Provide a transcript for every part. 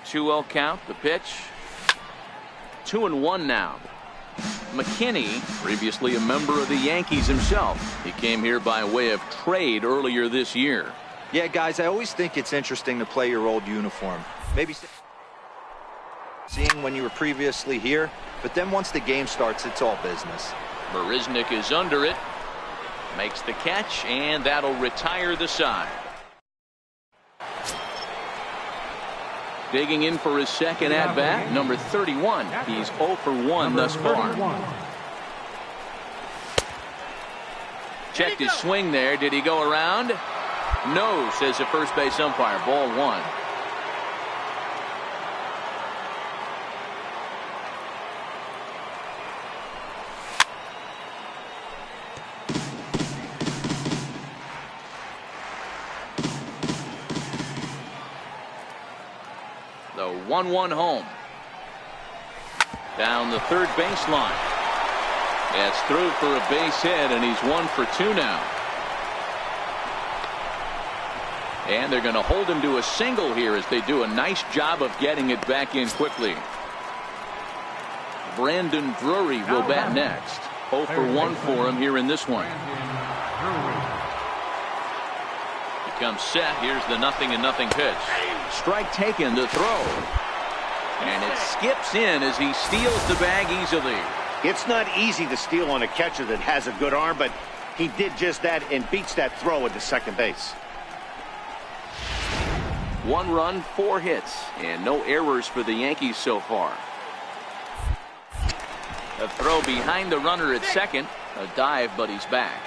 2-0 count. The pitch. 2-1 now. McKinney, previously a member of the Yankees himself. He came here by way of trade earlier this year. Yeah, guys, I always think it's interesting to play your old uniform. Maybe seeing when you were previously here, but then once the game starts, it's all business. Marisnick is under it. Makes the catch, and that'll retire the side. Digging in for his second at-bat, number 31. He's 0 for 1 thus far. Checked his swing there. Did he go around? No, says the first base umpire. Ball 1. The 1-1 home. Down the third baseline. It's through for a base hit, and he's 1 for 2 now. And they're going to hold him to a single here as they do a nice job of getting it back in quickly. Brandon Drury will bat next. 0 for 1 for him here in this one. Comes set. Here's the 0-0 pitch. Strike taken to throw. And it skips in as he steals the bag easily. It's not easy to steal on a catcher that has a good arm, but he did just that and beats that throw into second base. 1 run, 4 hits, and no errors for the Yankees so far. A throw behind the runner at second. A dive, but he's back.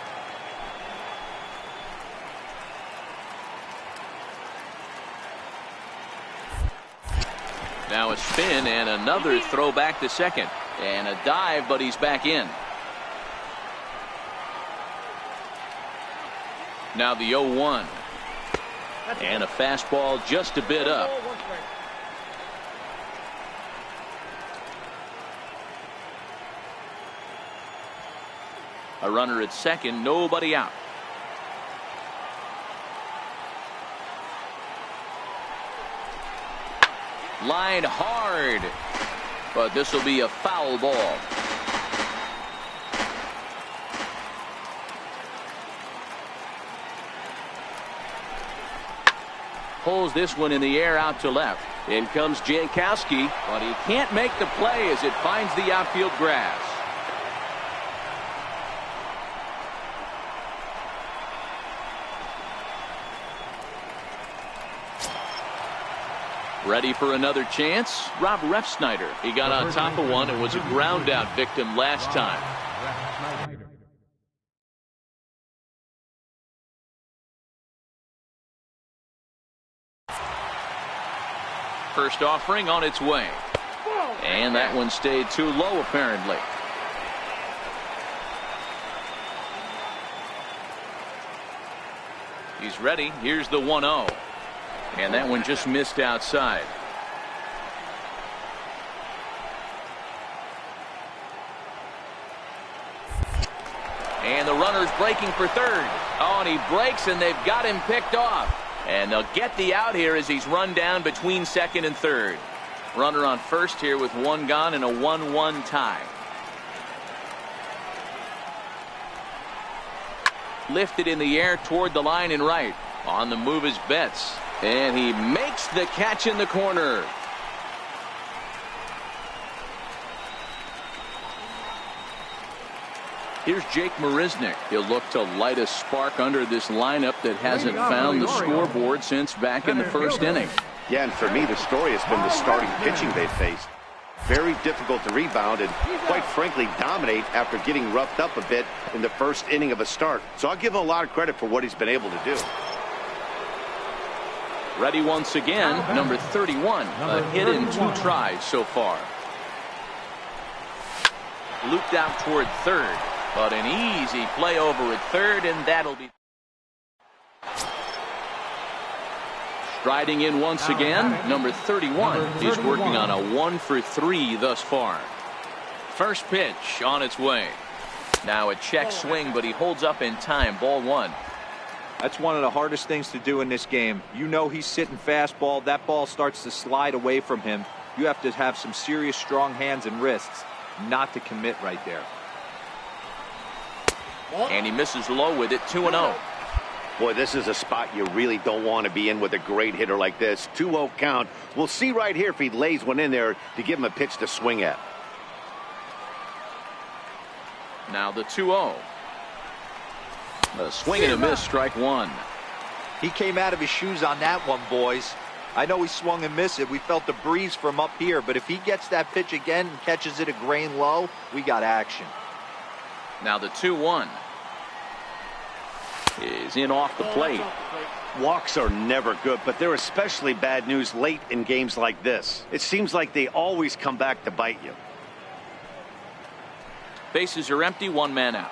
Now a spin and another throw back to second. And a dive, but he's back in. Now the 0-1. And a fastball just a bit up. A runner at second, nobody out. Line hard, but this will be a foul ball. Pulls this one in the air out to left. In comes Jankowski, but he can't make the play as it finds the outfield grass. Ready for another chance? Rob Refsnyder. He got on top of one and was a ground out victim last time. First offering on its way. And that one stayed too low apparently. He's ready. Here's the 1-0. And that one just missed outside. And the runner's breaking for third. Oh, and he breaks, and they've got him picked off. And they'll get the out here as he's run down between second and third. Runner on first here with 1 gone and a 1-1 tie. Lifted in the air toward the line and right. On the move is Betts. And he makes the catch in the corner. Here's Jake Marisnick. He'll look to light a spark under this lineup that hasn't found the scoreboard since back in the first inning. Yeah, and for me, the story has been the starting pitching they've faced. Very difficult to rebound and, quite frankly, dominate after getting roughed up a bit in the first inning of a start. So I'll give him a lot of credit for what he's been able to do. Ready once again, number 31. A hit in 2 tries so far. Looped out toward third, but an easy play over at third, and that'll be. Striding in once again, number 31. He's working on a 1 for 3 thus far. First pitch on its way. Now a check swing, but he holds up in time. Ball 1. That's one of the hardest things to do in this game. You know he's sitting fastball. That ball starts to slide away from him. You have to have some serious strong hands and wrists not to commit right there. And he misses low with it, 2-0. Boy, this is a spot you really don't want to be in with a great hitter like this. 2-0 count. We'll see right here if he lays one in there to give him a pitch to swing at. Now the 2-0. A swing and a miss, strike one. He came out of his shoes on that one, boys. I know he swung and missed it. We felt the breeze from up here, but if he gets that pitch again and catches it a grain low, we got action. Now the 2-1 is in off the plate. Walks are never good, but they're especially bad news late in games like this. It seems like they always come back to bite you. Bases are empty, one man out.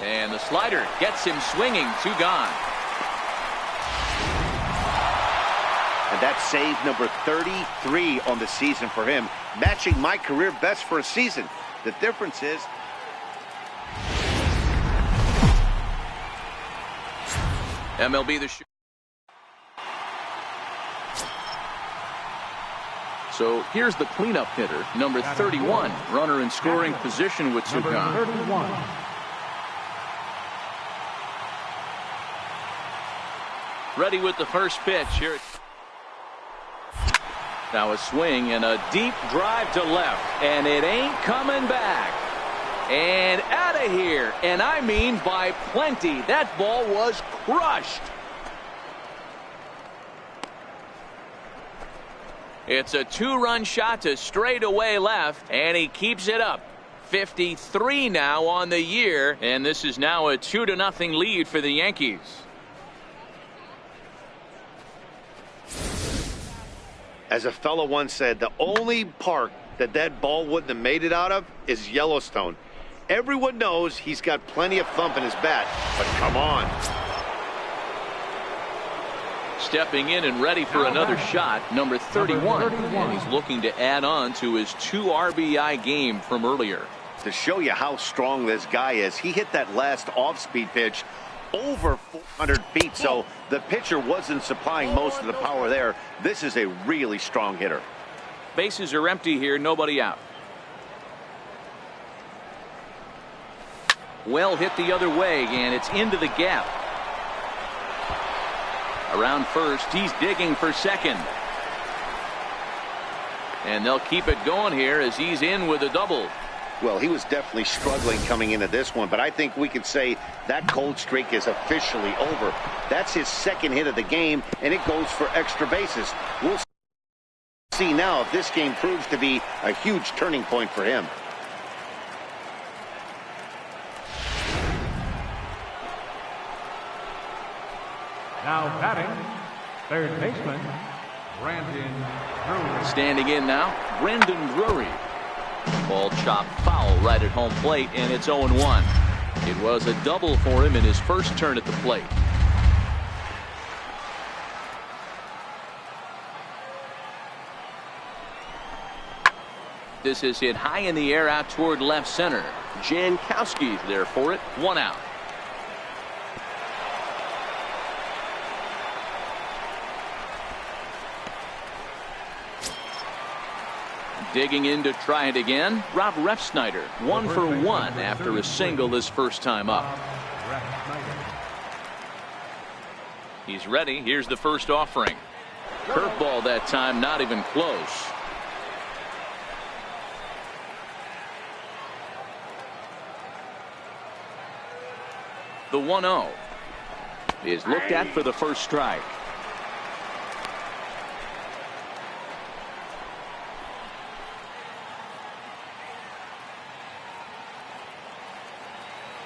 And the slider gets him swinging, 2 gone. And that's save number 33 on the season for him, matching my career best for a season. The difference is MLB The Show. So here's the cleanup hitter, number 31, runner in scoring position with 2 gone. Ready with the first pitch here. Now a swing and a deep drive to left, and it ain't coming back. And out of here, and I mean by plenty. That ball was crushed. It's a 2-run shot to straightaway left, and he keeps it up. 53 now on the year, and this is now a 2-0 lead for the Yankees. As a fellow once said, the only park that ball wouldn't have made it out of is Yellowstone. Everyone knows he's got plenty of thump in his bat, but come on. Stepping in and ready for another shot, number 31. And he's looking to add on to his 2 RBI game from earlier. To show you how strong this guy is, he hit that last off-speed pitch over 400 feet, so the pitcher wasn't supplying most of the power there. This is a really strong hitter. Bases are empty here, nobody out. Well hit the other way, and it's into the gap. Around first, he's digging for second. And they'll keep it going here as he's in with a double. Well, he was definitely struggling coming into this one, but I think we could say that cold streak is officially over. That's his second hit of the game, and it goes for extra bases. We'll see now if this game proves to be a huge turning point for him. Now batting, third baseman, Brandon Drury. Standing in now, Brandon Drury. Ball chopped foul right at home plate, and it's 0-1. It was a double for him in his first turn at the plate. This is hit high in the air out toward left center. Jankowski's there for it. 1 out. Digging in to try it again, Rob Refsnyder, 1 for 1 after a single his first time up. He's ready. Here's the first offering. Curveball that time, not even close. The 1-0 is looked at for the first strike.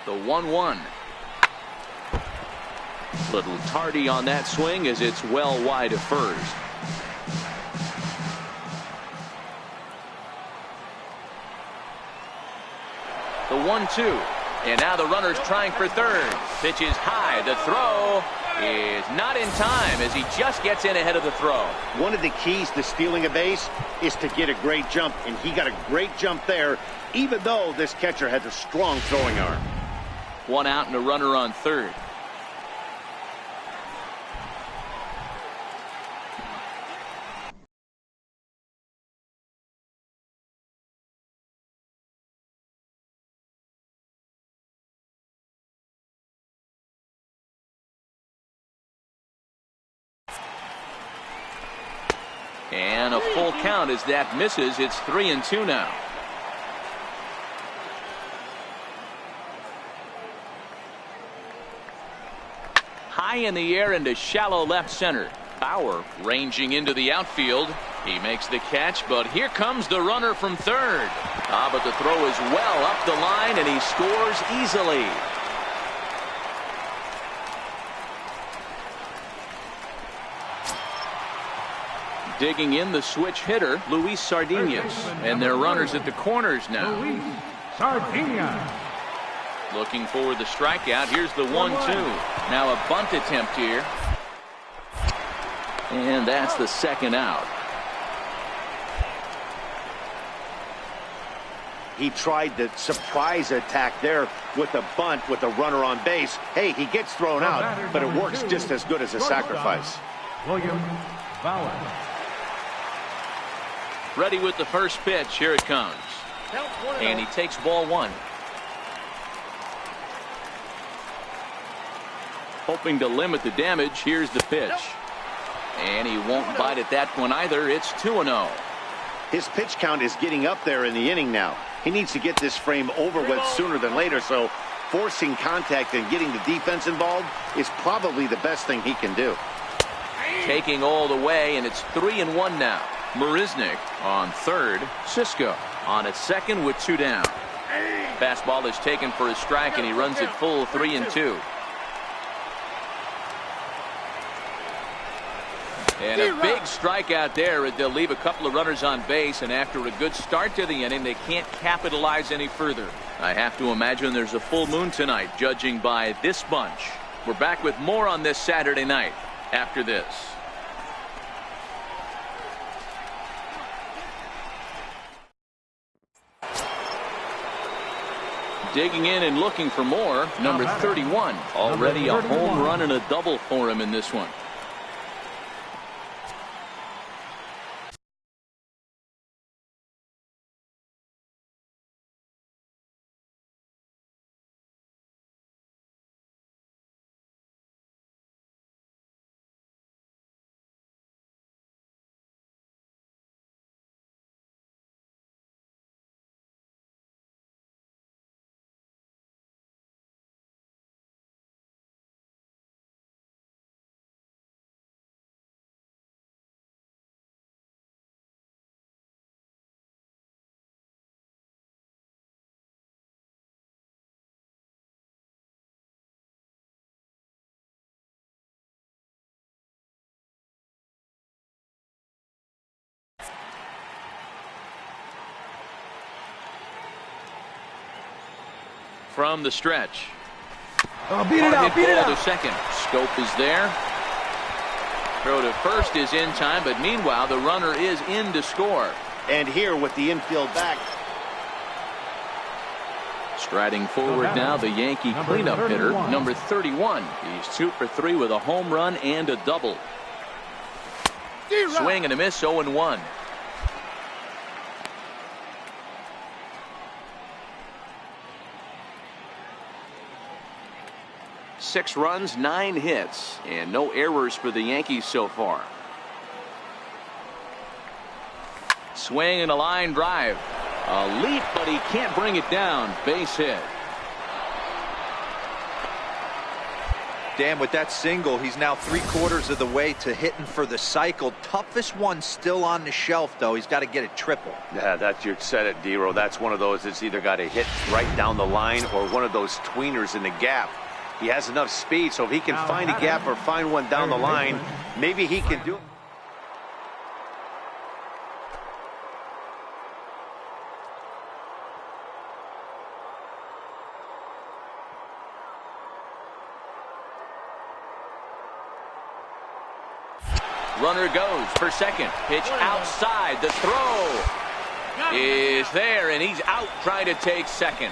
The 1-1. Little tardy on that swing as it's well wide of first. The 1-2 And now the runner's trying for third. Pitch is high. The throw is not in time as he just gets in ahead of the throw. One of the keys to stealing a base is to get a great jump, and he got a great jump there, even though this catcher has a strong throwing arm. One out and a runner on third. And a full count as that misses. It's 3-2 now. High in the air into shallow left center. Bauer ranging into the outfield. He makes the catch, but here comes the runner from third. But the throw is well up the line, and he scores easily. Digging in the switch hitter, Luis Sardinas. And their runners at the corners now. Luis Sardinas. Looking for the strikeout. Here's the 1-2. Now a bunt attempt here. And that's the second out. He tried the surprise attack there with a bunt with a runner on base. Hey, he gets thrown out, but it works just as good as a sacrifice. William Bauer. Ready with the first pitch. Here it comes. And he takes ball one. Hoping to limit the damage. Here's the pitch. And he won't bite at that one either. It's 2-0. His pitch count is getting up there in the inning now. He needs to get this frame over with sooner than later, so forcing contact and getting the defense involved is probably the best thing he can do. Taking all the way, and it's 3-1 now. Marisnick on third. Cisco on at second with 2 down. Fastball is taken for a strike, and he runs it full 3-2. And a big strikeout there. They'll leave a couple of runners on base, and after a good start to the inning, they can't capitalize any further. I have to imagine there's a full moon tonight, judging by this bunch. We're back with more on this Saturday night after this. Digging in and looking for more, number 31. Already a home run and a double for him in this one. From the stretch. Beat it out, beat it out. To second. Scope is there. Throw to first is in time, but meanwhile the runner is in to score. And here with the infield back. Striding forward now, the Yankee cleanup hitter, number 31. He's 2 for 3 with a home run and a double. Swing and a miss, 0-1. Six runs, 9 hits, and no errors for the Yankees so far. Swing and a line drive. A leap, but he can't bring it down. Base hit. Dan, with that single, he's now 3/4 of the way to hitting for the cycle. Toughest one still on the shelf, though. He's got to get a triple. Yeah, that's you said it, Dero. That's one of those that's either got to hit right down the line or one of those tweeners in the gap. He has enough speed, so if he can find a gap or find one down the line, maybe he can do it. Runner goes for second. Pitch outside. The throw is there, and he's out trying to take second.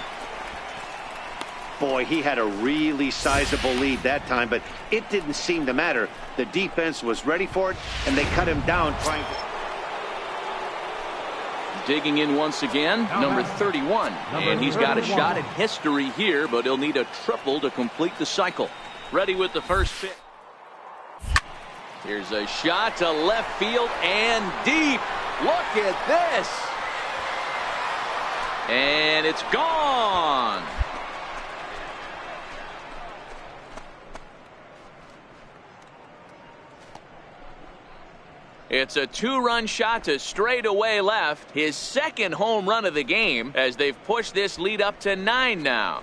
Boy, he had a really sizable lead that time, but it didn't seem to matter. The defense was ready for it, and they cut him down trying to... Digging in once again, number 31. And he's got a shot at history here, but he'll need a triple to complete the cycle. Ready with the first pitch. Here's a shot to left field and deep. Look at this. And it's gone. It's a two-run shot to straightaway left. His second home run of the game as they've pushed this lead up to 9 now.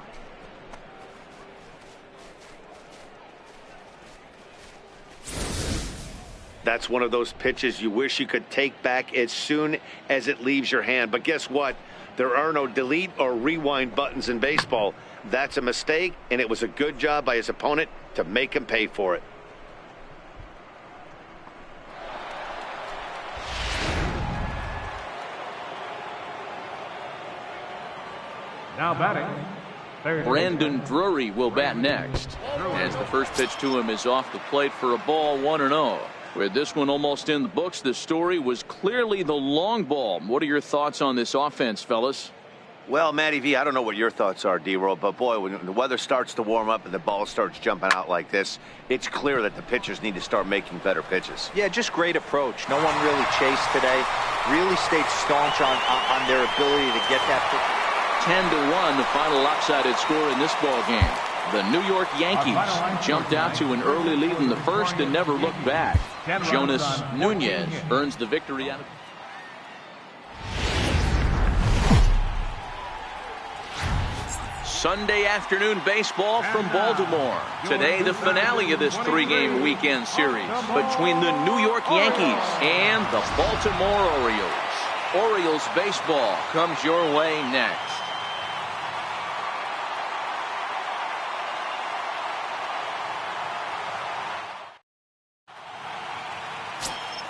That's one of those pitches you wish you could take back as soon as it leaves your hand. But guess what? There are no delete or rewind buttons in baseball. That's a mistake, and it was a good job by his opponent to make him pay for it. Now batting, Brandon Drury will bat next, as the first pitch to him is off the plate for a ball, 1-0. With this one almost in the books, the story was clearly the long ball. What are your thoughts on this offense, fellas? Well, Matty V, I don't know what your thoughts are, D-Roll, but boy, when the weather starts to warm up and the ball starts jumping out like this, it's clear that the pitchers need to start making better pitches. Yeah, just great approach. No one really chased today. Really stayed staunch on their ability to get that pitch. 10-1, the final lopsided score in this ball game. The New York Yankees jumped out to an early lead in the first and never looked back. Jonas Nunez earns the victory out of Sunday afternoon baseball from Baltimore. Today, the finale of this three-game weekend series between the New York Yankees and the Baltimore Orioles. Orioles baseball comes your way next.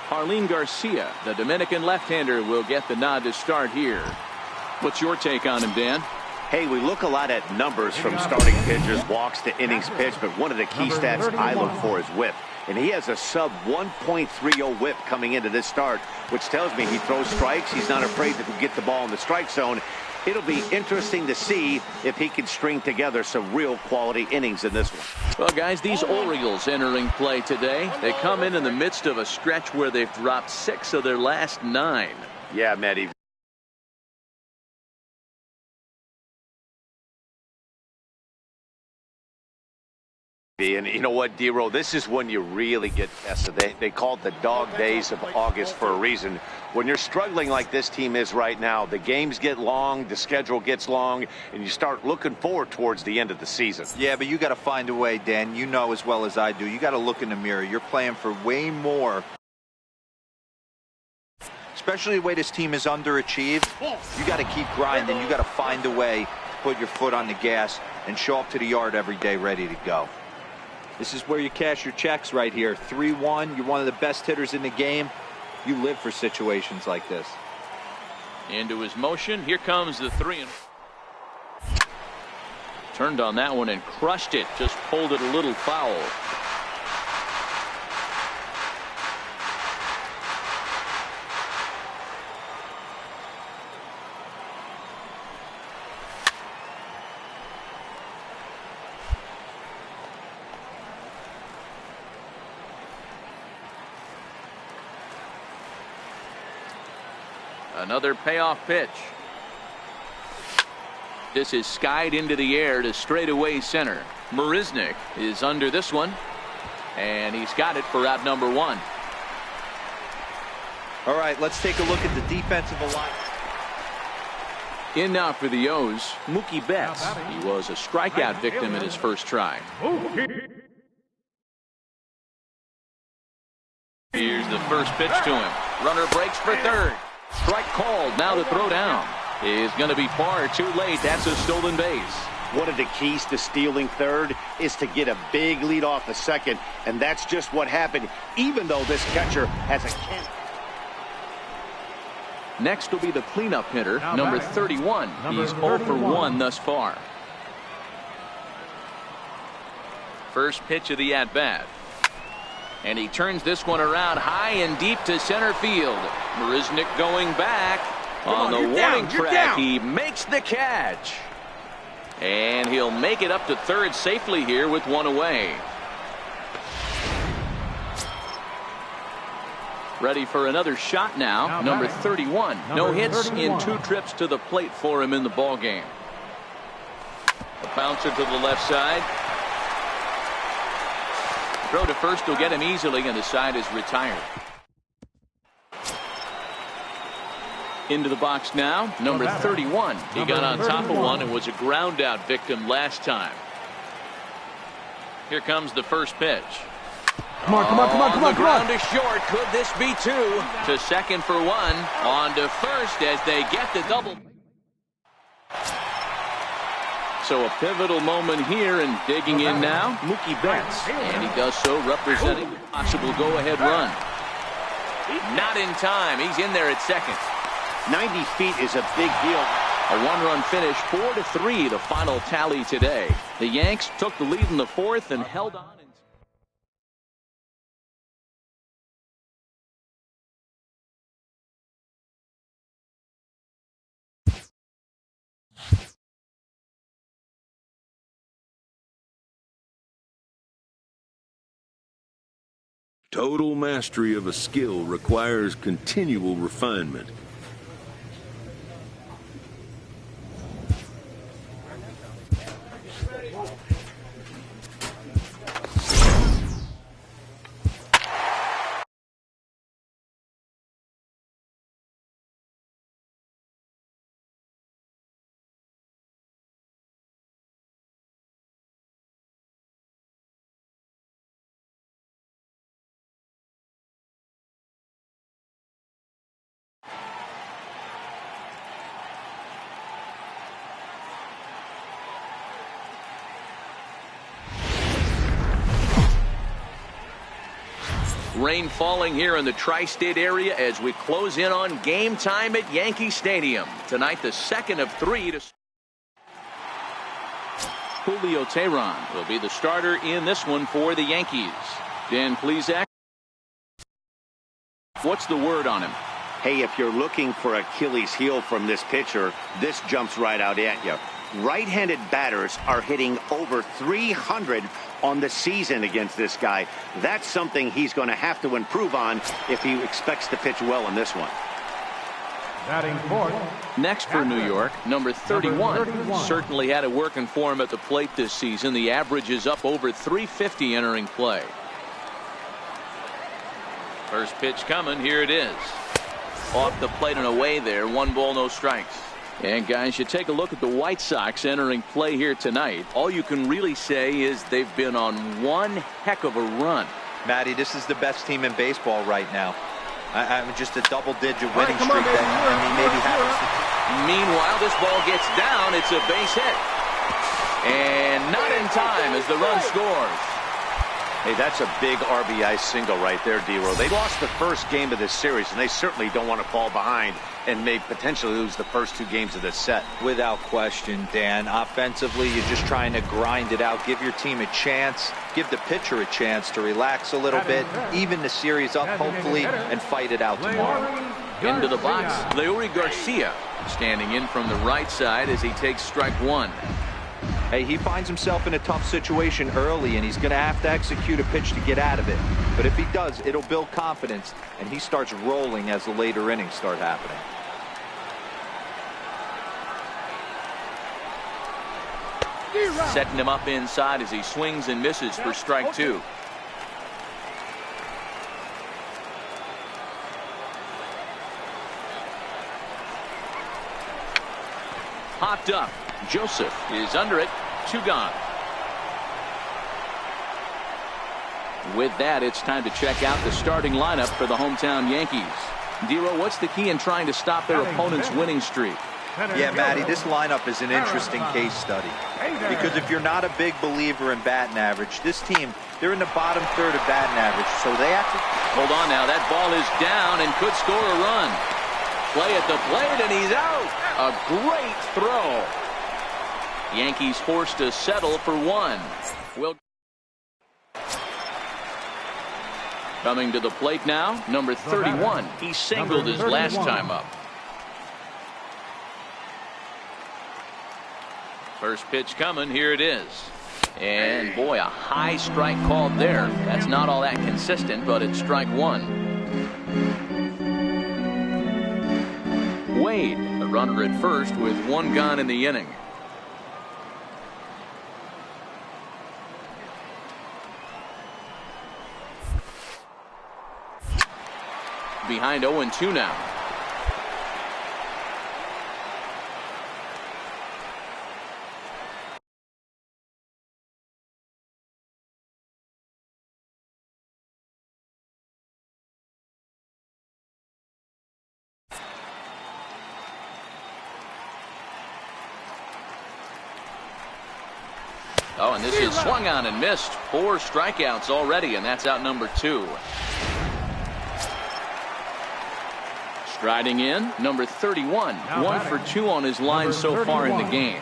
Jarlin Garcia, the Dominican left-hander, will get the nod to start here. What's your take on him, Dan? Hey, we look a lot at numbers from starting pitchers, walks to innings pitched, but one of the key stats I look for is whip. And he has a sub 1.30 whip coming into this start, which tells me he throws strikes. He's not afraid to get the ball in the strike zone. It'll be interesting to see if he can string together some real quality innings in this one. Well, guys, these Orioles entering play today, they come in the midst of a stretch where they've dropped 6 of their last 9. Yeah, Matty. And you know what, D-Roll, this is when you really get tested. They call it the dog days of August for a reason. When you're struggling like this team is right now, the games get long, the schedule gets long, and you start looking forward towards the end of the season. Yeah, but you got to find a way, Dan. You know as well as I do. You got to look in the mirror. You're playing for way more. Especially the way this team is underachieved. You got to keep grinding. You got to find a way to put your foot on the gas and show up to the yard every day ready to go. This is where you cash your checks right here. 3-1. You're one of the best hitters in the game. You live for situations like this. Into his motion. Here comes the 3. Turned on that one and crushed it. Just pulled it a little foul. Another payoff pitch. This is skied into the air to straightaway center. Marisnick is under this one, and he's got it for out number 1. All right, let's take a look at the defensive line. In now for the O's, Mookie Betts. He was a strikeout victim in his first try. Here's the first pitch to him. Runner breaks for third. Strike called. Now the throw down is going to be far too late. That's a stolen base. One of the keys to stealing third is to get a big lead off the second, and that's just what happened, even though this catcher has a cannon. Next will be the cleanup hitter, number 31. He's 0 for 1 thus far. First pitch of the at-bat. And he turns this one around high and deep to center field. Marisnick going back. On the warning track, he makes the catch. And he'll make it up to third safely here with one away. Ready for another shot now. Number 31. No hits in 2 trips to the plate for him in the ballgame. A bouncer to the left side. Throw to first will get him easily, and the side is retired. Into the box now, number 31. He got on top of one and was a ground out victim last time. Here comes the first pitch. Come on, come on, come on, come on, the ground is short. Could this be 2? To second for 1. On to first as they get the double. So a pivotal moment here, and digging in now, Mookie Betts. And he does so representing a possible go-ahead run. Not in time. He's in there at second. 90 feet is a big deal. A 1-run finish, 4-3, the final tally today. The Yanks took the lead in the 4th and held on. Total mastery of a skill requires continual refinement. Rain falling here in the tri-state area as we close in on game time at Yankee Stadium. Tonight, the second of 3 to Julio Teheran will be the starter in this one for the Yankees. Dan Plesac, what's the word on him? Hey, if you're looking for Achilles heel from this pitcher, this jumps right out at you. Right-handed batters are hitting over 300 on the season against this guy. That's something he's going to have to improve on if he expects to pitch well in this one. Batting fourth. Next for New York, number 31. Certainly had it working for him at the plate this season. The average is up over 350 entering play. First pitch coming. Here it is. Off the plate and away there. 1 ball, no strikes. And guys, you take a look at the White Sox entering play here tonight. All you can really say is they've been on one heck of a run. Matty, this is the best team in baseball right now. I'm just a double-digit winning streak that I mean, maybe happens. Meanwhile, this ball gets down. It's a base hit. And not in time as the run scores. Hey, that's a big RBI single right there, D-Roll. They lost the first game of this series, and they certainly don't want to fall behind and may potentially lose the first 2 games of this set. Without question, Dan. Offensively, you're just trying to grind it out, give your team a chance, give the pitcher a chance to relax a little bit, even the series up, hopefully, and fight it out tomorrow. Into the box, Leury Garcia standing in from the right side as he takes strike 1. Hey, he finds himself in a tough situation early, and he's going to have to execute a pitch to get out of it. But if he does, it'll build confidence, and he starts rolling as the later innings start happening. Setting him up inside as he swings and misses for strike 2. Popped up. Joseph is under it. 2 gone. With that, it's time to check out the starting lineup for the hometown Yankees. D-Roll, what's the key in trying to stop their opponent's winning streak? Yeah, Matty, this lineup is an interesting case study. Because if you're not a big believer in batting average, this team, they're in the bottom third of batting average, so they have to... Hold on now, that ball is down and could score a run. Play at the plate, and he's out. A great throw. Yankees forced to settle for one. Coming to the plate now, number 31. He singled his last time up. First pitch coming, here it is. And boy, a high strike called there. That's not all that consistent, but it's strike one. Wade, the runner at first with one gone in the inning. Behind 0-2 now. Oh, and this is swung on and missed. 4 strikeouts already, and that's out number 2. Striding in, number 31. 1 for 2 on his line so far in the game.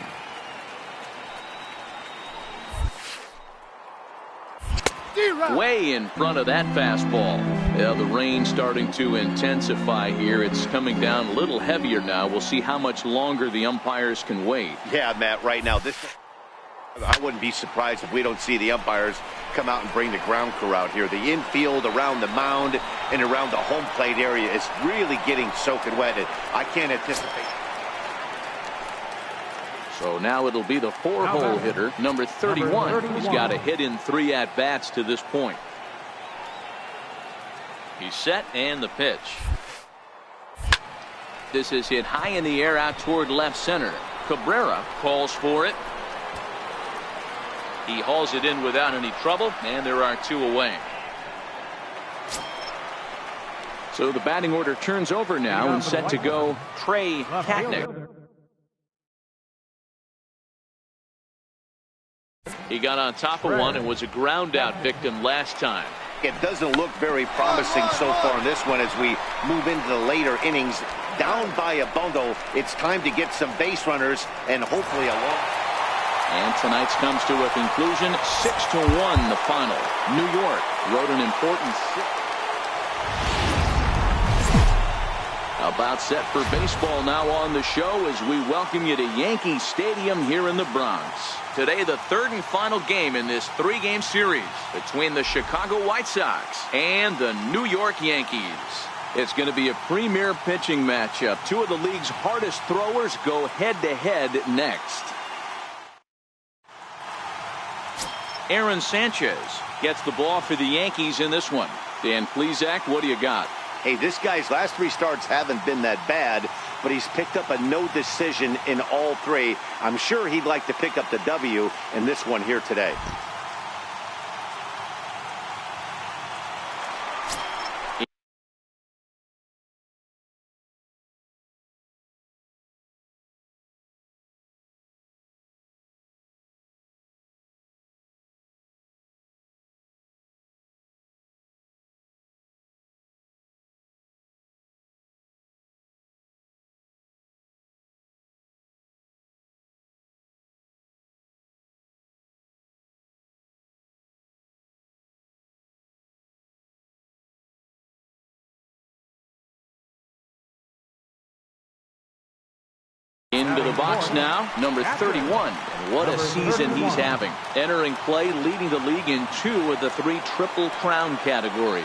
Way in front of that fastball. Yeah, the rain starting to intensify here. It's coming down a little heavier now. We'll see how much longer the umpires can wait. Yeah, Matt, right now, I wouldn't be surprised if we don't see the umpires come out and bring the ground crew out here. The infield, around the mound, and around the home plate area is really getting soaking wet. And I can't anticipate. So now it'll be the 4-hole hitter, number 31. He's got a hit in 3 at-bats to this point. He's set, and the pitch. This is hit high in the air out toward left center. Cabrera calls for it. He hauls it in without any trouble, and there are 2 away. So the batting order turns over now and set to go Trey Katnick. He got on top of one and was a ground out victim last time. It doesn't look very promising so far in this one as we move into the later innings. Down by a bundle, it's time to get some base runners and hopefully a long. And tonight's comes to a conclusion, 6-1 the final. New York wrote an important about set for baseball now on the show as we welcome you to Yankee Stadium here in the Bronx. Today, the 3rd and final game in this 3-game series between the Chicago White Sox and the New York Yankees. It's going to be a premier pitching matchup. 2 of the league's hardest throwers go head-to-head next. Aaron Sanchez gets the ball for the Yankees in this one. Dan Plesac, what do you got? Hey, this guy's last 3 starts haven't been that bad, but he's picked up a no decision in all 3. I'm sure he'd like to pick up the W in this one here today. Into the box now, number 31. And what a season he's having. Entering play, leading the league in 2 of the 3 Triple Crown categories.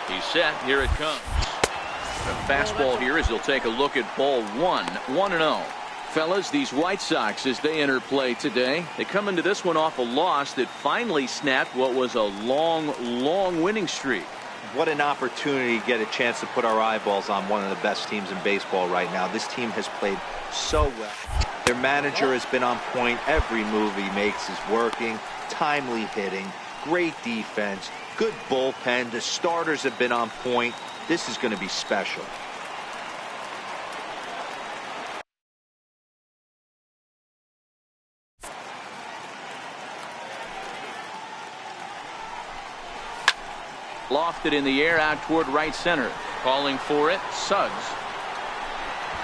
He's set. Here it comes. The fastball here as he'll take a look at ball 1. 1-0. Fellas, these White Sox, as they enter play today, they come into this one off a loss that finally snapped what was a long winning streak. What an opportunity to get a chance to put our eyeballs on one of the best teams in baseball right now. This team has played so well. Their manager has been on point. Every move he makes is working. Timely hitting, great defense, good bullpen. The starters have been on point. This is going to be special. Lofted in the air out toward right center. Calling for it, Suggs.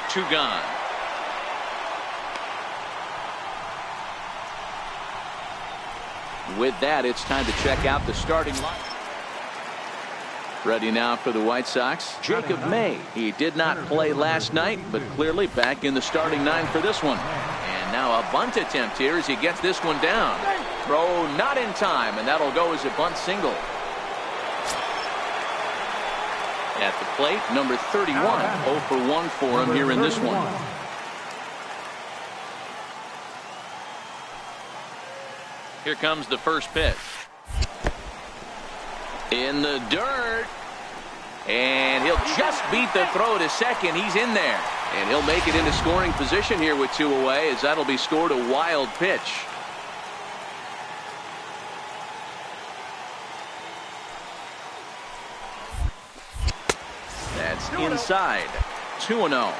2 gone. With that, it's time to check out the starting line. Ready now for the White Sox, Jacob May. He did not play last night, but clearly back in the starting 9 for this one. And now a bunt attempt here as he gets this one down. Throw not in time, and that'll go as a bunt single. At the plate, number 31. 0 for 1 for him here in this one. Here comes the first pitch. In the dirt. And he'll just beat the throw to second. He's in there. And he'll make it into scoring position here with 2 away, as that'll be scored a wild pitch. That's inside. 2-0.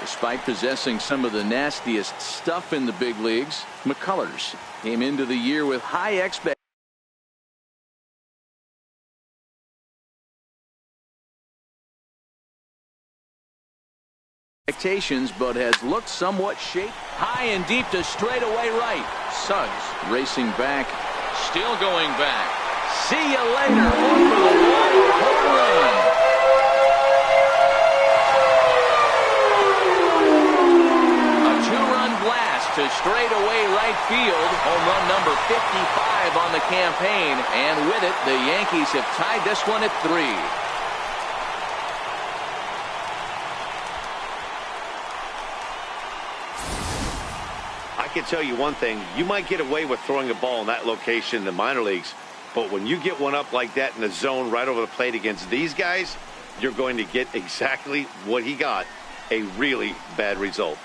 Despite possessing some of the nastiest stuff in the big leagues, McCullers came into the year with high expectations, but has looked somewhat shaky. High and deep to straightaway right. Suggs racing back, still going back. See you later. Over the wall, home run. A 2-run blast to straightaway right field. Home run number 55 on the campaign, and with it, the Yankees have tied this one at 3. I can tell you one thing. You might get away with throwing a ball in that location in the minor leagues, but when you get one up like that in the zone right over the plate against these guys, you're going to get exactly what he got, a really bad result.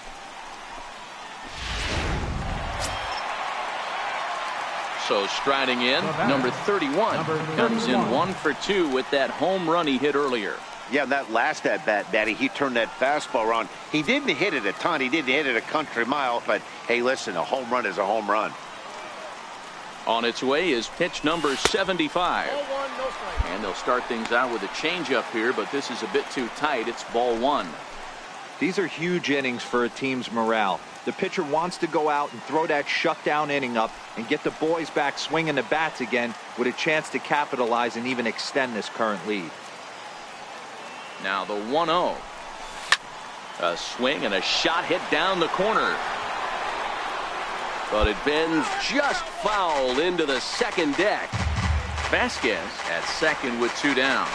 So striding in, number 31 comes in 1 for 2 with that home run he hit earlier. Yeah, that last at-bat, Daddy, he turned that fastball around. He didn't hit it a ton. He didn't hit it a country mile. But, hey, listen, a home run is a home run. On its way is pitch number 75. And they'll start things out with a changeup here, but this is a bit too tight. It's ball 1. These are huge innings for a team's morale. The pitcher wants to go out and throw that shutdown inning up and get the boys back swinging the bats again with a chance to capitalize and even extend this current lead. Now the 1-0. A swing and a shot hit down the corner. But it bends just foul into the second deck. Vasquez at second with 2 down.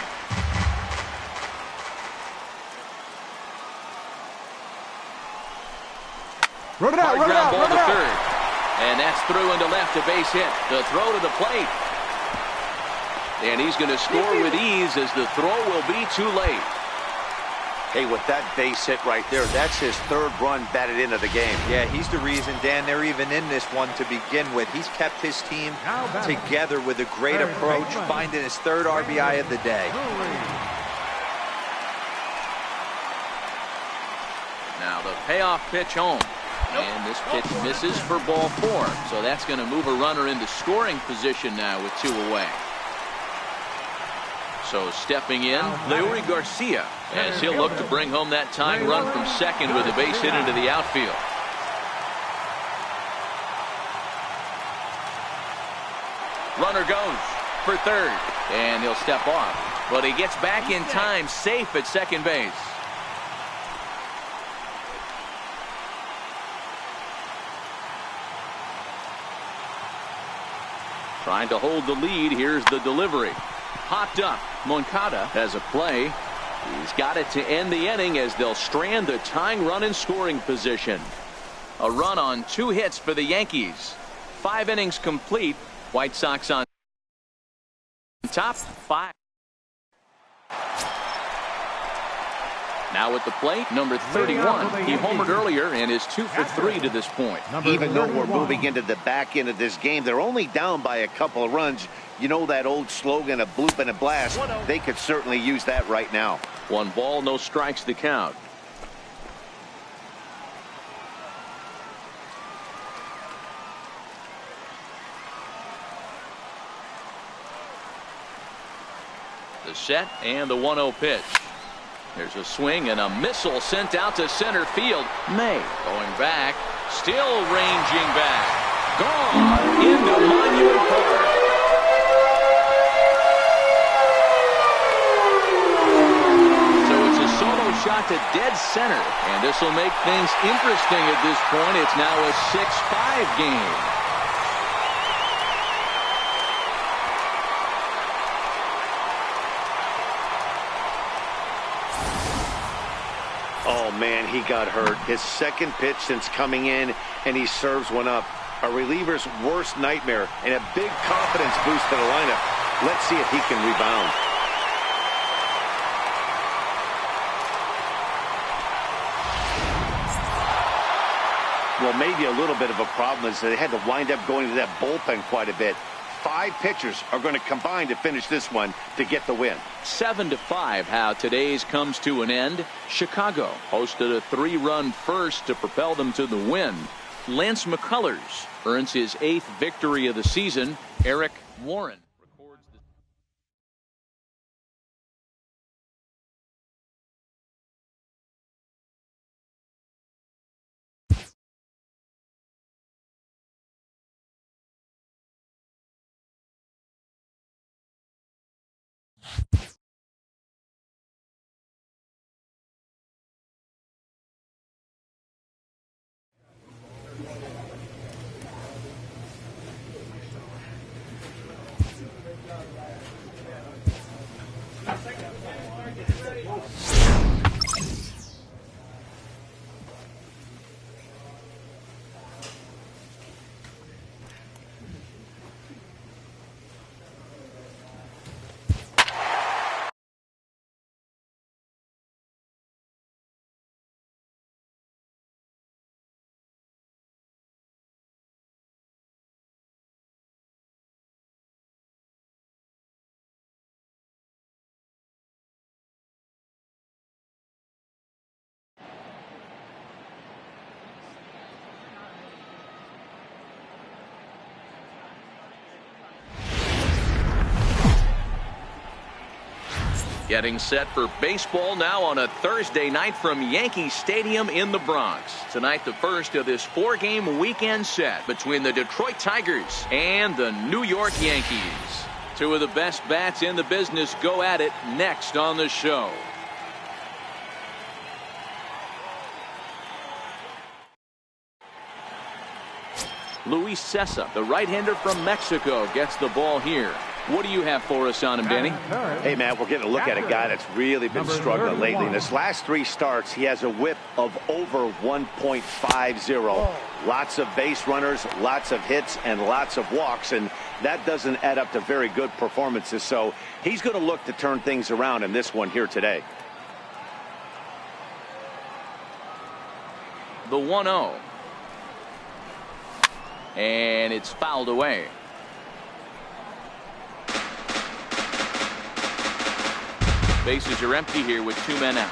Run it out, Hard run it ground out, ball run to it out. third. And that's through into left, a base hit. The throw to the plate. And he's going to score with ease as the throw will be too late. Hey, with that base hit right there, that's his 3rd run batted into the game. Yeah, he's the reason, Dan, they're even in this one to begin with. He's kept his team together with a great approach, finding his 3rd RBI of the day. Now the payoff pitch home. And this pitch misses for ball 4. So that's going to move a runner into scoring position now with 2 away. So stepping in, Leury Garcia, as he'll look to bring home that tying run from second with a base hit into the outfield. Runner goes for third, and he'll step off. But he gets back in time, safe at second base. Trying to hold the lead. Here's the delivery. Popped up. Moncada has a play. He's got it to end the inning as they'll strand the tying run in scoring position. A run on 2 hits for the Yankees. 5 innings complete. White Sox on top 5. Now at the plate, number 31. He homered earlier and is 2 for 3 to this point. Even though we're moving into the back end of this game, they're only down by a couple of runs. You know that old slogan, a bloop and a blast? They could certainly use that right now. 1 ball, no strikes to count. The set and the 1-0 pitch. There's a swing and a missile sent out to center field. May going back, still ranging back. Gone into Monument Park. So it's a solo shot to dead center, and this will make things interesting at this point. It's now a 6-5 game. Oh, man, he got hurt. His second pitch since coming in, and he serves one up. A reliever's worst nightmare and a big confidence boost to the lineup. Let's see if he can rebound. Well, maybe a little bit of a problem is that they had to wind up going to that bullpen quite a bit. 5 pitchers are going to combine to finish this one to get the win. 7-5 how today's comes to an end. Chicago hosted a 3-run first to propel them to the win. Lance McCullers earns his 8th victory of the season. Eric Warren records the Getting set for baseball now on a Thursday night from Yankee Stadium in the Bronx. Tonight, the first of this 4-game weekend set between the Detroit Tigers and the New York Yankees. 2 of the best bats in the business go at it next on the show. Luis Cessa, the right-hander from Mexico, gets the ball here. What do you have for us on him, Danny? Hey, Matt, we're getting a look at a guy that's really been struggling lately. In his last 3 starts, he has a whip of over 1.50. Lots of base runners, lots of hits, and lots of walks, and that doesn't add up to very good performances. So he's going to look to turn things around in this one here today. The 1-0. And it's fouled away. Bases are empty here with 2 men out.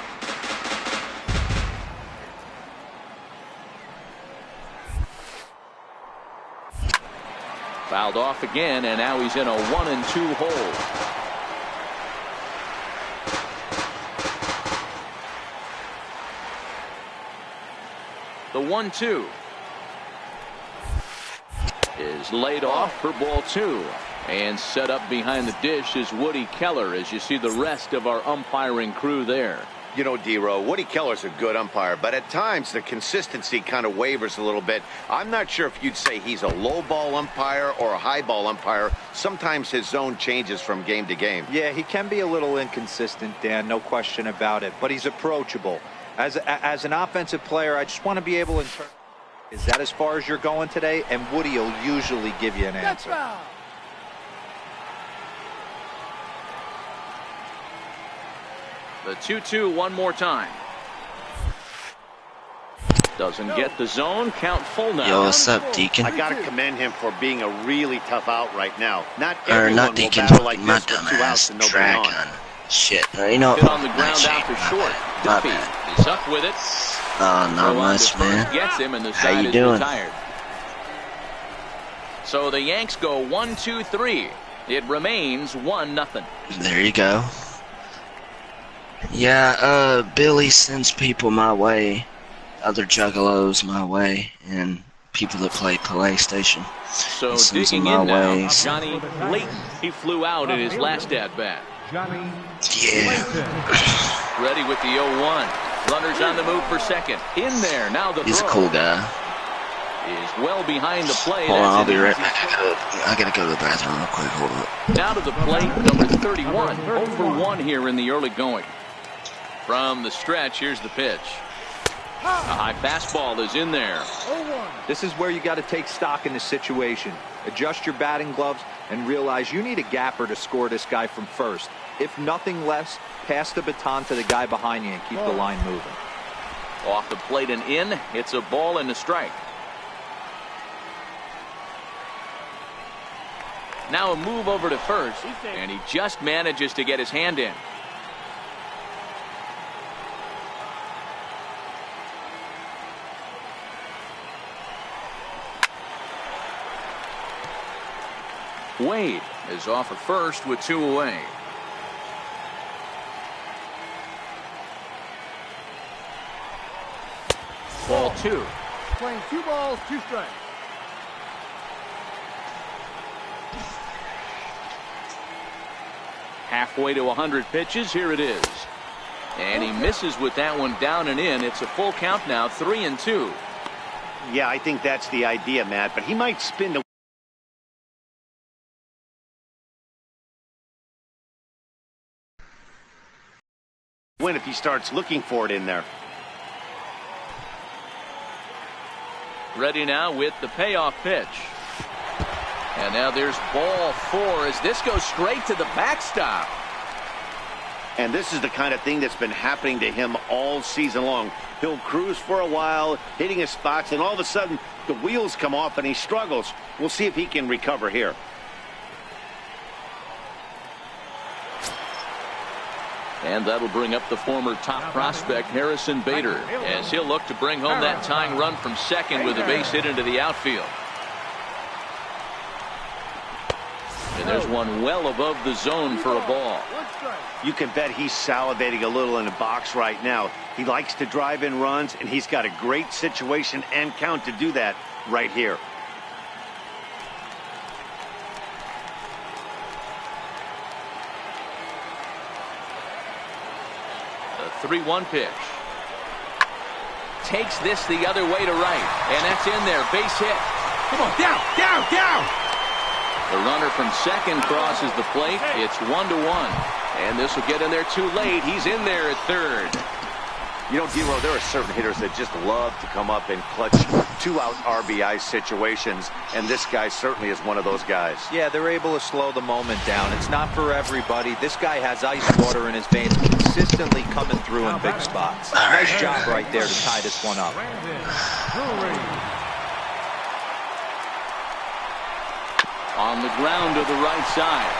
Fouled off again, and now he's in a 1-2 hole. The 1-2 is laid off for ball 2. And set up behind the dish is Woody Keller as you see the rest of our umpiring crew there. You know, D-Row, Woody Keller's a good umpire, but at times the consistency kind of wavers a little bit. I'm not sure if you'd say he's a low ball umpire or a high ball umpire. Sometimes his zone changes from game to game. Yeah, he can be a little inconsistent, Dan, no question about it, but he's approachable. As an offensive player, I just want to be able to interpret. Is that as far as you're going today? And Woody will usually give you an answer. The 2-2 one more time. Doesn't get the zone. Count full now. Yo, what's up, Deacon? I got to commend him for being a really tough out right now. Not Or everyone not will Deacon, battle like my this with 2 outs dumbass and nobody track on. on. Shit, you know. Hit on the ground out to short. Duffy is up with it. Oh, not much, man. Gets him, and the How side you is doing? retired. So the Yanks go 1-2-3. It remains 1-0. There you go. Yeah, Billy sends people my way, other juggalos my way, and people that play PlayStation. So digging in now, Johnny Layton. He flew out in his last at-bat. Yeah. Ready with the 0-1. Runners on the move for second. In there, now the He's throw. a cool guy. Is well behind the plate. Hold on, I'll be right back. I gotta go to the bathroom real quick. Hold up. Now to the plate, number 31. 0-1 here in the early going. From the stretch, here's the pitch. A high fastball is in there. This is where you got to take stock in the situation. Adjust your batting gloves and realize you need a gapper to score this guy from first. If nothing less, pass the baton to the guy behind you and keep the line moving. Off the plate and in. It's a ball and a strike. Now a move over to first, and he just manages to get his hand in. Wade is off at first with 2 away. Ball 2. Playing 2 balls, 2 strikes. Halfway to 100 pitches. Here it is. And he misses with that one down and in. It's a full count now, 3-2. Yeah, I think that's the idea, Matt, but he might spin the win if he starts looking for it in there. Ready now with the payoff pitch. And now there's ball 4 as this goes straight to the backstop. And this is the kind of thing that's been happening to him all season long. He'll cruise for a while, hitting his spots, and all of a sudden the wheels come off and he struggles. We'll see if he can recover here. And that'll bring up the former top prospect Harrison Bader as he'll look to bring home that tying run from second with a base hit into the outfield. And there's one well above the zone for a ball. You can bet he's salivating a little in the box right now. He likes to drive in runs, and he's got a great situation and count to do that right here. The 3-1 pitch. Takes this the other way to right. And that's in there. Base hit. Come on, down, down, down! The runner from second crosses the plate. It's 1-1. And this will get in there too late. He's in there at third. You know, D-Row, there are certain hitters that just love to come up in clutch 2-out RBI situations, and this guy certainly is one of those guys. Yeah, they're able to slow the moment down. It's not for everybody. This guy has ice water in his veins, consistently coming through in big spots. Nice job right there to tie this one up. On the ground to the right side.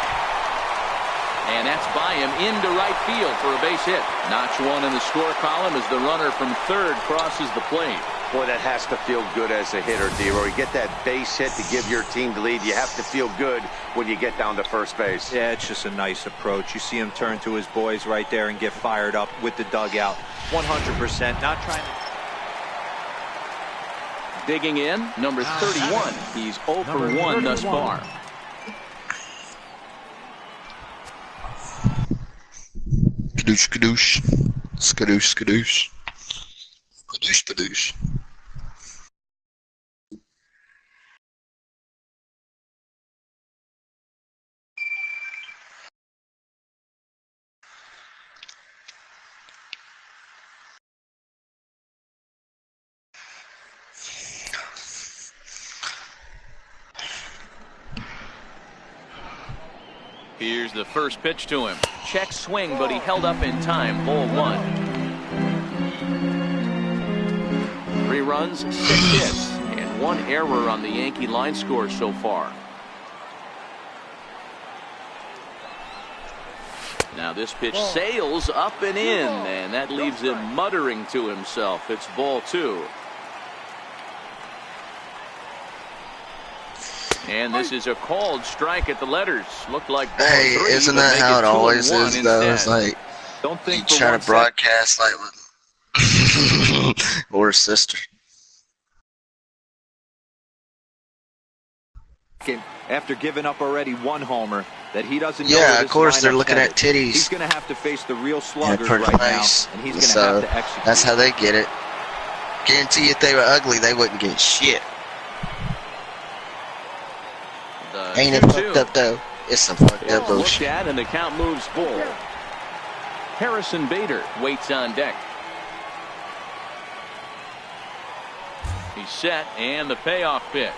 And that's by him into right field for a base hit. Notch 1 in the score column as the runner from third crosses the plate. Boy, that has to feel good as a hitter, D-Row. You get that base hit to give your team the lead. You have to feel good when you get down to first base. Yeah, it's just a nice approach. You see him turn to his boys right there and get fired up with the dugout. 100%. Not trying to... Digging in, number 31. He's 0 for 1 thus far. Skadoosh, skadoosh. Skadoosh, skadoosh. Skadoosh, skadoosh. Here's the first pitch to him. Check swing, but he held up in time. Ball 1. 3 runs, 6 hits, and 1 error on the Yankee line score so far. Now this pitch sails up and in, and that leaves him muttering to himself. It's ball 2. And this is a called strike at the letters. Looked like ball 3. Hey, isn't that how it always is, though? It's like Don't You think for try one to broadcast like or a sister. second, after giving up already one homer, that he doesn't know Yeah, where of this course they're lineup's looking at headed. titties. He's going to have to face the real In sluggers per right place. now, and he's going to So have to execute. that's how they get it. Guarantee if they were ugly, they wouldn't get shit. Ain't it fucked up though? It's some fucked up Looked bullshit. at, and the count moves full. Harrison Bader waits on deck. He's set, and the payoff pitch.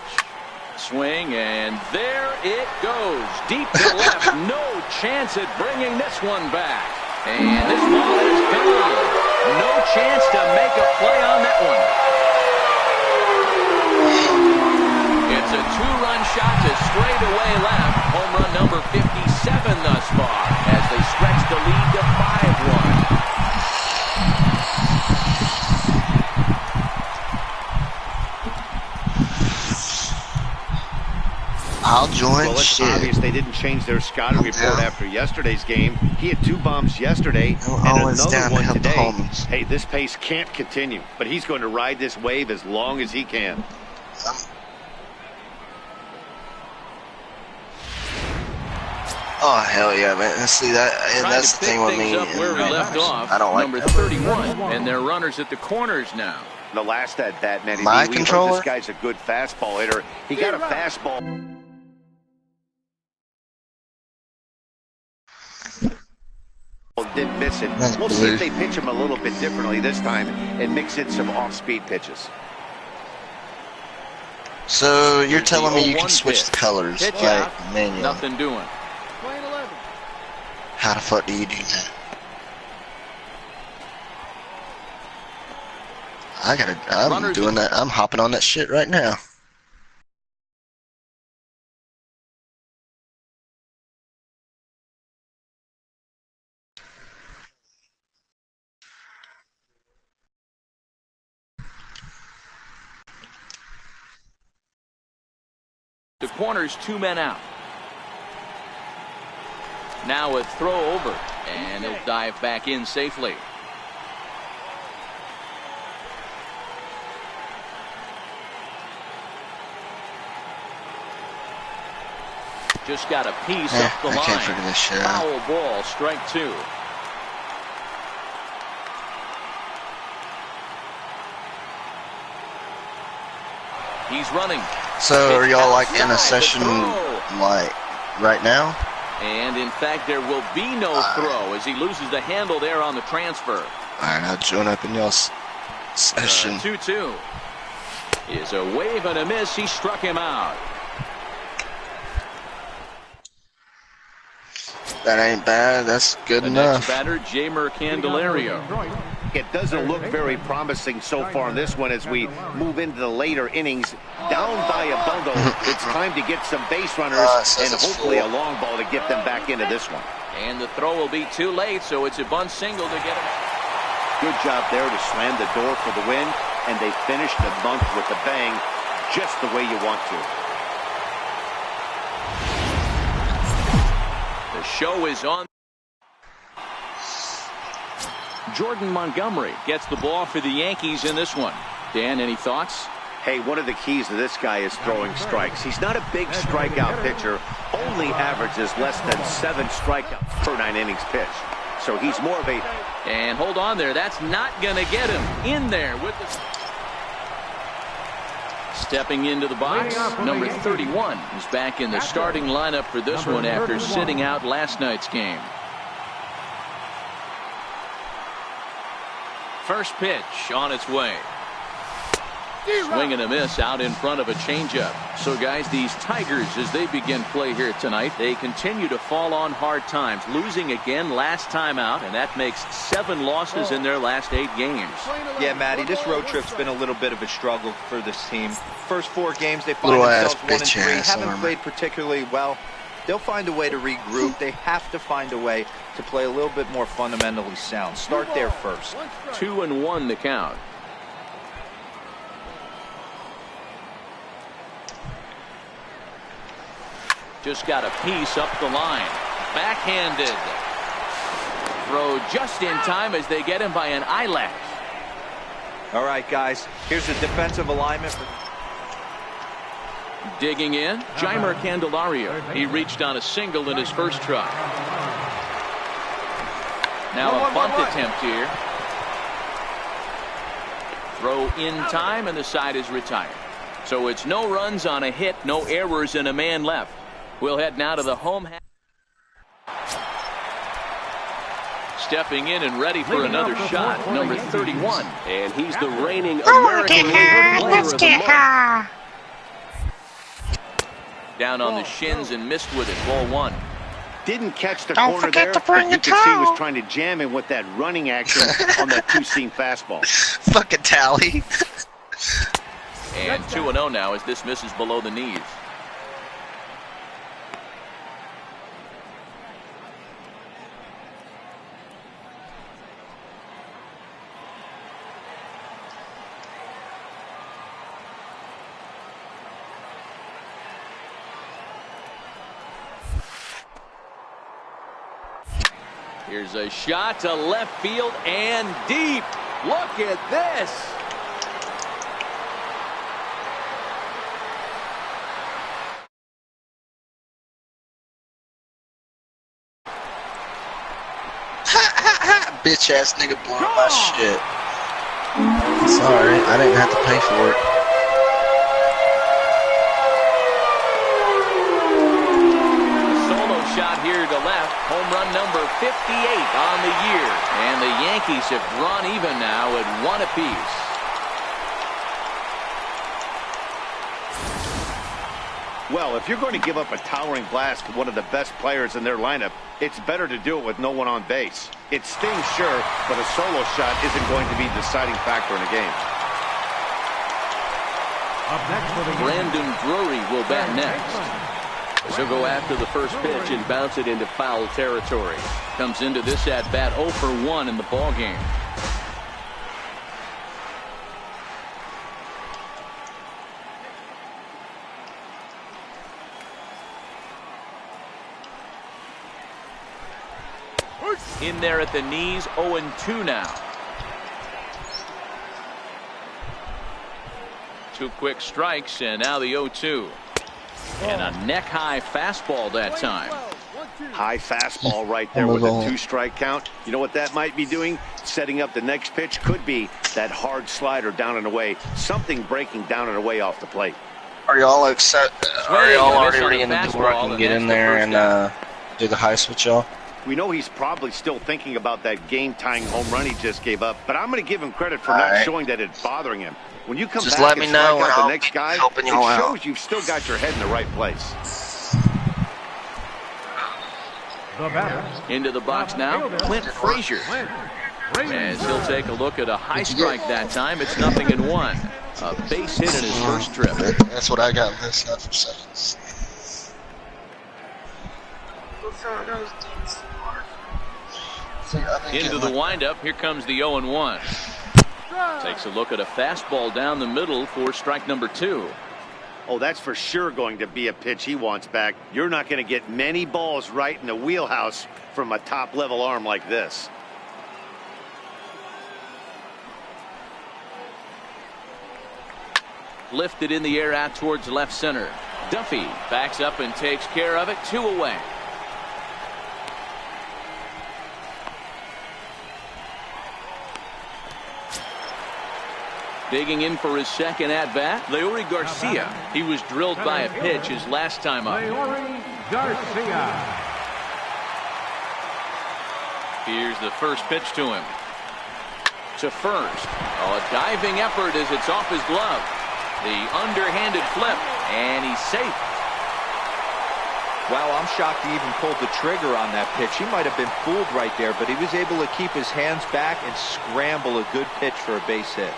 Swing, and there it goes. Deep to left. No chance at bringing this one back. And this ball is gone. No chance to make a play on that one. It's a two-run shot to straightaway left. Home run number 57 thus far as they stretch the lead to 5-1. I'll join. Well, it's Shit. obvious they didn't change their scouting report after yesterday's game. He had 2 bombs yesterday I'm and always another down to one help the today. homies. Hey, this pace can't continue, but he's going to ride this wave as long as he can. Oh hell yeah, man! See that? And Trying that's to the pick thing with things me. up where we left off. I don't like number that. 31, and they're runners at the corners now. The last at bat, Manny, My we heard controller? this guy's a good fastball hitter. He got a fastball. Didn't miss it. That's We'll see blue. if they pitch him a little bit differently this time and mix in some off-speed pitches. So you're Here's the telling me you 0-1 can switch the pitch. colors Pitch like out. manual? Nothing doing. Playing 11. How the fuck do you do that? I'm Runners doing that. I'm hopping on that shit right now. The corner's 2 men out. Now a throw over, and he'll dive back in safely. Just got a piece up the I line. can't figure this shit out. Foul ball, strike 2. He's running. So are y'all like in a Outside the session throw. like right now? And in fact, there will be no throw as he loses the handle there on the transfer. Alright, I'll join up in y'all's session. 2-2 is a wave and a miss. He struck him out. That ain't bad. That's good The next enough. batter, Jamer Candelario. It doesn't look very promising so far in this one as we move into the later innings. Down by a bundle, it's time to get some base runners says and it's hopefully full. a long ball to get them back into this one. And the throw will be too late, so it's a bunt single to get him. Good job there to slam the door for the win, and they finished the month with a bang, just the way you want to. The show is on. Jordan Montgomery gets the ball for the Yankees in this one. Dan, any thoughts? Hey, one of the keys to this guy is throwing strikes. He's not a big strikeout pitcher, only averages less than 7 strikeouts per 9 innings pitched. So he's more of a... And hold on there. That's not going to get him in there with the... Stepping into the box, number 31 is back in the starting lineup for this one after sitting out last night's game. First pitch on its way. Swing and a miss out in front of a changeup. So guys, these Tigers, as they begin play here tonight, they continue to fall on hard times, losing again last time out, and that makes 7 losses in their last 8 games. Yeah, Matty, this road trip's been a little bit of a struggle for this team. First 4 games, they find Little ass themselves 1-3, bitch ass haven't armor. played particularly well. They'll find a way to regroup. They have to find a way to play a little bit more fundamentally sound. Start there first. 2-1 the count. Just got a piece up the line. Backhanded. throw just in time as they get him by an eyelash. All right, guys, here's a defensive alignment. Digging in, Jeimer Candelario. He reached on a single in his first try. Now a bunt attempt here. Throw in time, and the side is retired. So it's no runs on a hit, no errors, and a man left. We'll head now to the home half. Stepping in and ready for another shot, number 31. And he's the reigning American League Player of the Month. Down on the shins and missed with it, ball one. Didn't catch the Don't corner forget there, to bring but you a could see he was towel. trying to jam him with that running action on that two-seam fastball. Fucking tally. And 2-0 now as this misses below the knees. Here's a shot to left field and deep. Look at this. Bitch ass nigga blowing my shit. Sorry, I didn't have to pay for it. Solo shot here to left. Home run number 58 on the year. And the Yankees have drawn even now at 1 apiece. Well, if you're going to give up a towering blast to one of the best players in their lineup, it's better to do it with no one on base. It stings, sure, but a solo shot isn't going to be the deciding factor in a game. Up next for the Brandon Drury will bat next. So go after the first pitch and bounce it into foul territory. Comes into this at bat 0 for 1 in the ball game. In there at the knees, 0-2 now. 2 quick strikes, and now the 0-2. And a neck-high fastball that time. High fastball right there with a 2-strike count. You know what that might be doing? Setting up the next pitch. Could be that hard slider down and away. Something breaking down and away off the plate. Are y'all Are y'all already in the fastball, door? I can and get that's in the there first and down. do the high switch, y'all. We know he's probably still thinking about that game-tying home run he just gave up, but I'm going to give him credit for All not right. showing that it's bothering him. When you come Just back let and me strike know, and out the I'll next be guy, helping it y'all out. shows you've still got your head in the right place. the batter. Into the box now, Clint Frazier. As he'll take a look at a high strike that time. It's 0-1. A base hit in his first trip. That's what I got messed up for seconds. Into the windup. Here comes the 0-1. Takes a look at a fastball down the middle for strike number 2. Oh, that's for sure going to be a pitch he wants back. You're not going to get many balls right in the wheelhouse from a top-level arm like this. Lifted in the air out towards left center. Duffy backs up and takes care of it. 2 away. Digging in for his second at-bat, Leury Garcia. He was drilled by a pitch his last time up. Leury Garcia. Here's the first pitch to him. To first. Oh, a diving effort as it's off his glove. The underhanded flip, and he's safe. Wow, I'm shocked he even pulled the trigger on that pitch. He might have been fooled right there, but he was able to keep his hands back and scramble a good pitch for a base hit.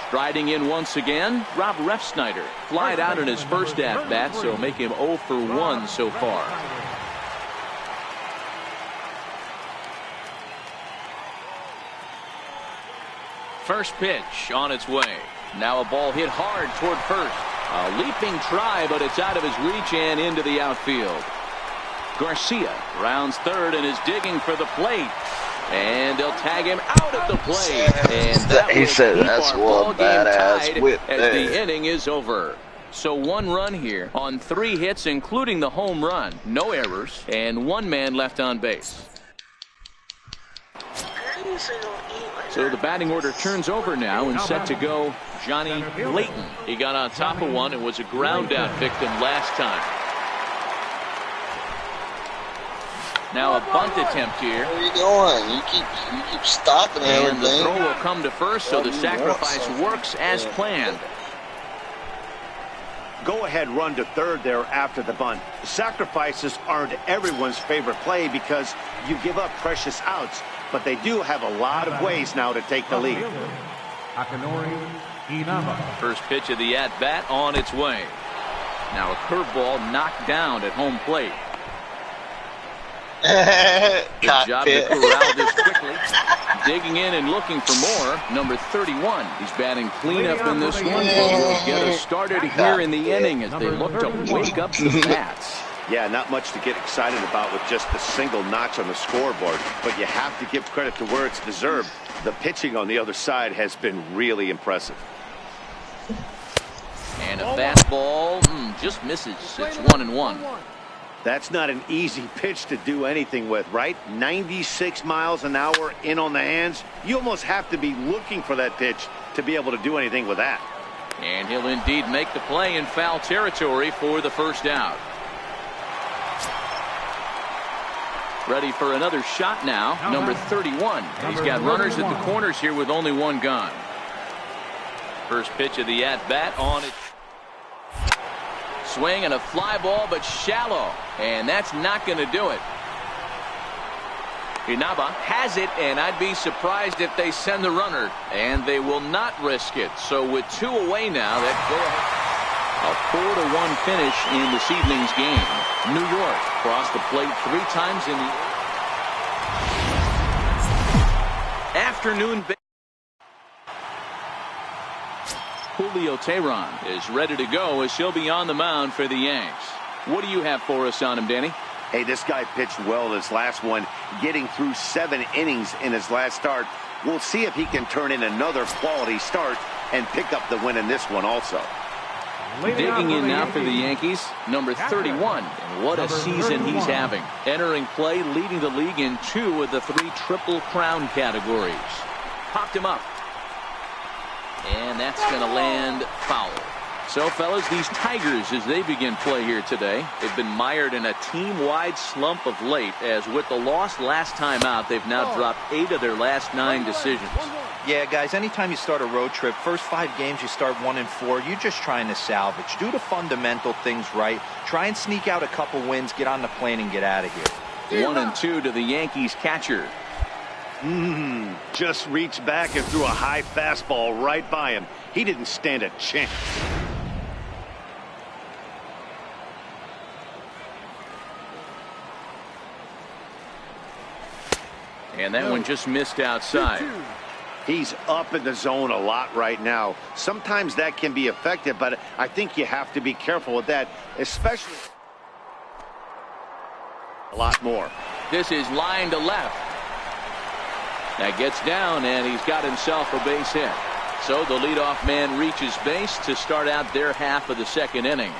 Striding in once again, Rob Refsnyder. Flied out in his first at-bat, so make him 0 for 1 so far. First pitch on its way. Now a ball hit hard toward first. A leaping try, but it's out of his reach and into the outfield. Garcia rounds third and is digging for the plate. And they'll tag him out at the plate. And that He said that's one badass whip as there. the inning is over. So 1 run here on 3 hits, including the home run. No errors, and 1 man left on base. So the batting order turns over now, and set to go Johnny Layton. He got on top of one and was a ground out victim last time. Now a bunt attempt here. Where are you going? You keep stopping and everything. the throw will come to first, so the sacrifice works as planned. Go-ahead run to third there after the bunt. Sacrifices aren't everyone's favorite play because you give up precious outs, but they do have a lot of ways now to take the lead. Akinori Inaba. First pitch of the at-bat on its way. Now a curveball knocked down at home plate. Good job to corral this quickly. Digging in and looking for more. Number 31. He's batting cleanup in this one. Will get us started here in the inning as they look to wake up the bats. Yeah, not much to get excited about with just the single notch on the scoreboard, but you have to give credit to where it's deserved. The pitching on the other side has been really impressive. And a fastball just misses. It's 1-1. That's not an easy pitch to do anything with, right? 96 miles an hour in on the hands. You almost have to be looking for that pitch to be able to do anything with that. And he'll indeed make the play in foul territory for the first out. Ready for another shot now. Number 31. He's got runners at the corners here with only 1 gone. First pitch of the at-bat on it. Swing and a fly ball, but shallow. And that's not going to do it. Inaba has it, and I'd be surprised if they send the runner. And they will not risk it. So with 2 away now, that a 4-1 finish in this evening's game. New York crossed the plate 3 times in the afternoon. Julio Teheran is ready to go as he'll be on the mound for the Yanks. What do you have for us on him, Danny? Hey, this guy pitched well in his last one, getting through 7 innings in his last start. We'll see if he can turn in another quality start and pick up the win in this one also. Digging in now for the Yankees, number 31. And what a season he's having. Entering play, leading the league in 2 of the 3 Triple Crown categories. Popped him up. And that's going to land foul. So, fellas, these Tigers, as they begin play here today, they've been mired in a team-wide slump of late, as with the loss last time out, they've now dropped 8 of their last 9 decisions. Yeah, guys, anytime you start a road trip, first 5 games you start 1-4, you're just trying to salvage. Do the fundamental things right. Try and sneak out a couple wins, get on the plane, and get out of here. 1-2 to the Yankees catcher. Just reached back and threw a high fastball right by him. He didn't stand a chance. And that one just missed outside. He's up in the zone a lot right now. Sometimes that can be effective, but I think you have to be careful with that, especially a lot more. This is line to left. That gets down, and he's got himself a base hit. So the leadoff man reaches base to start out their half of the 2nd inning.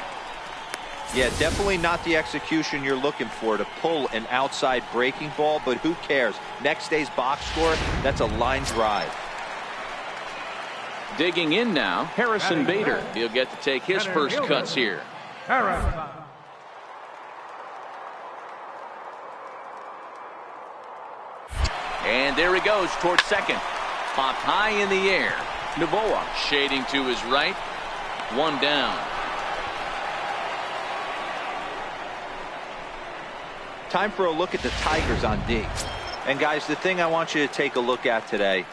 Yeah, definitely not the execution you're looking for to pull an outside breaking ball, but who cares? Next day's box score, that's a line drive. Digging in now, Harrison Bader. He'll get to take his first cuts here. And there he goes towards second. Popped high in the air. Novoa shading to his right. 1 down. Time for a look at the Tigers on D. And guys, the thing I want you to take a look at today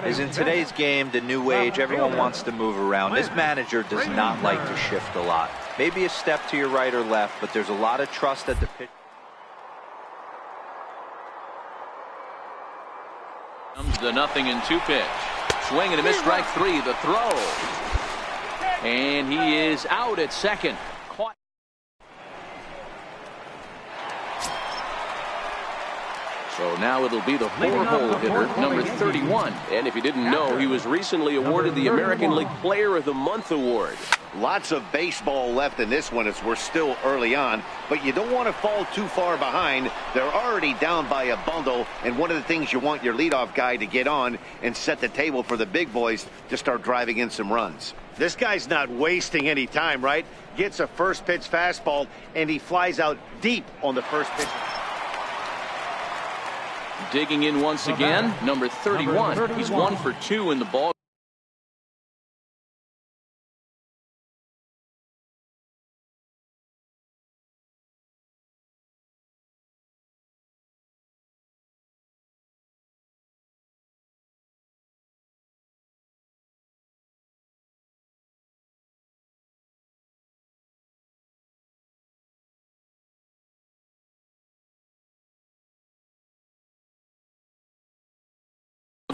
is in today's game, the new age, everyone wants to move around. This manager does not like to shift a lot. Maybe a step to your right or left, but there's a lot of trust at the pitch. Comes the 0-2 pitch. Swing and a miss, strike 3. The throw. And he is out at second. Caught. So now it'll be the 4-hole hitter, number 31. And if you didn't know, he was recently awarded the American League Player of the Month award. Lots of baseball left in this one as we're still early on, but you don't want to fall too far behind. They're already down by a bundle, and one of the things you want your leadoff guy to get on and set the table for the big boys to start driving in some runs. This guy's not wasting any time, right? Gets a first pitch fastball, and he flies out deep on the first pitch. Digging in once again, number 31. He's 1 for 2 in the ball.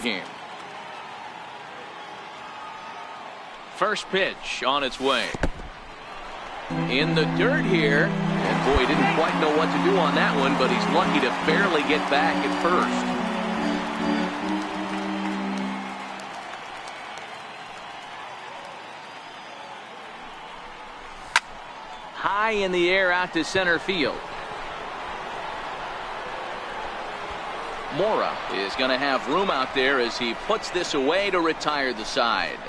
Game. First pitch on its way. In the dirt here. And boy, he didn't quite know what to do on that one, but he's lucky to barely get back at first. High in the air out to center field. Mora is going to have room out there as he puts this away to retire the side.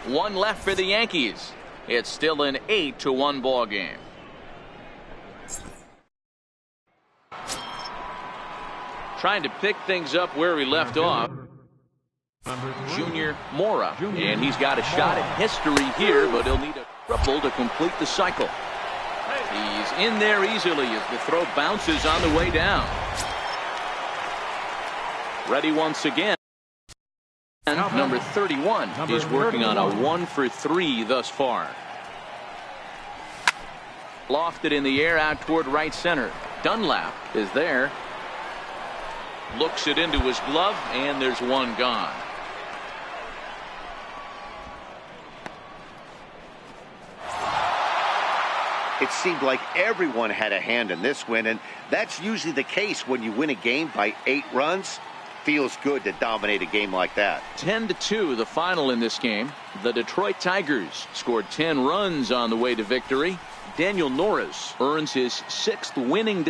One left for the Yankees. It's still an 8-1 ball game. Trying to pick things up where he left off. Junior Mora. And he's got a shot at history here, but he'll need a triple to complete the cycle. He's in there easily as the throw bounces on the way down. Ready once again. Number 31. He's working on a 1 for 3 thus far. Lofted in the air out toward right center. Dunlap is there. Looks it into his glove, and there's one gone. It seemed like everyone had a hand in this win, and that's usually the case when you win a game by 8 runs. Feels good to dominate a game like that. 10-2 the final in this game. The Detroit Tigers scored 10 runs on the way to victory. Daniel Norris earns his 6th winning